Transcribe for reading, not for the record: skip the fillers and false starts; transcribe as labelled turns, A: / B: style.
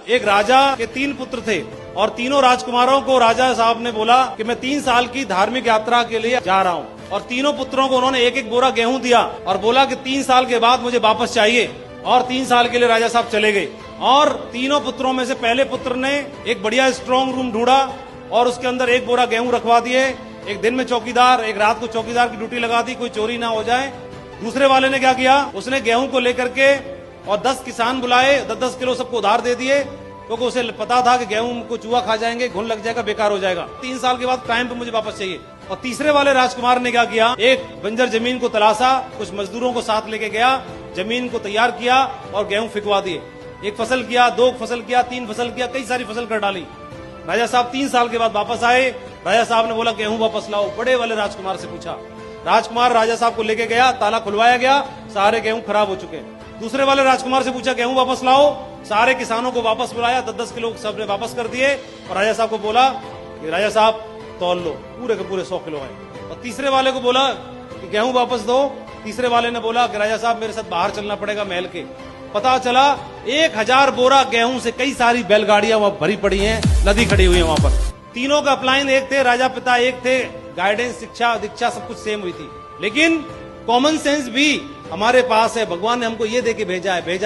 A: एक राजा के 3 पुत्र थे और तीनों राजकुमारों को राजा साहब ने बोला कि मैं 3 साल की धार्मिक यात्रा के लिए जा रहा हूँ, और तीनों पुत्रों को उन्होंने एक एक बोरा गेहूं दिया और बोला कि 3 साल के बाद मुझे वापस चाहिए। और 3 साल के लिए राजा साहब चले गए और तीनों पुत्रों में से पहले पुत्र ने एक बढ़िया स्ट्रांग रूम ढूंढा और उसके अंदर एक बोरा गेहूं रखवा दिए। एक दिन में चौकीदार, एक रात को चौकीदार की ड्यूटी लगा दी, कोई चोरी ना हो जाए। दूसरे वाले ने क्या किया, उसने गेहूं को लेकर के और 10 किसान बुलाए, 10-10 किलो सबको उधार दे दिए, क्योंकि उसे पता था कि गेहूं को चूहा खा जाएंगे, घुन लग जाएगा, बेकार हो जाएगा। 3 साल के बाद टाइम पे मुझे वापस चाहिए। और तीसरे वाले राजकुमार ने क्या किया, एक बंजर जमीन को तलाशा, कुछ मजदूरों को साथ लेके गया, जमीन को तैयार किया और गेहूं फिकवा दिए। 1 फसल किया, 2 फसल किया, 3 फसल किया, कई सारी फसल कर डाली। राजा साहब 3 साल के बाद वापस आए। राजा साहब ने बोला गेहूं वापस लाओ। बड़े वाले राजकुमार से पूछा, राजकुमार राजा साहब को लेके गया, ताला खुलवाया गया, सारे गेहूं खराब हो चुके। दूसरे वाले राजकुमार से पूछा गेहूं वापस लाओ, सारे किसानों को वापस बुलाया, 10-10 किलो सबने वापस कर दिए और राजा साहब को बोला कि राजा साहब तौल लो, पूरे के पूरे 100 किलो आए। और तीसरे वाले को बोला कि गेहूं वापस दो। तीसरे वाले ने बोला कि राजा साहब मेरे साथ बाहर चलना पड़ेगा महल के। पता चला 1000 बोरा गेहूं से कई सारी बैलगाड़ियां वहां भरी पड़ी हैं, नदी खड़ी हुई है वहां पर। तीनों का अपलाइन एक थे, राजा पिता एक थे, गाइडेंस, शिक्षा, दीक्षा सब कुछ सेम हुई थी, लेकिन कॉमन सेंस भी हमारे पास है। भगवान ने हमको ये दे के भेजा है, भेजा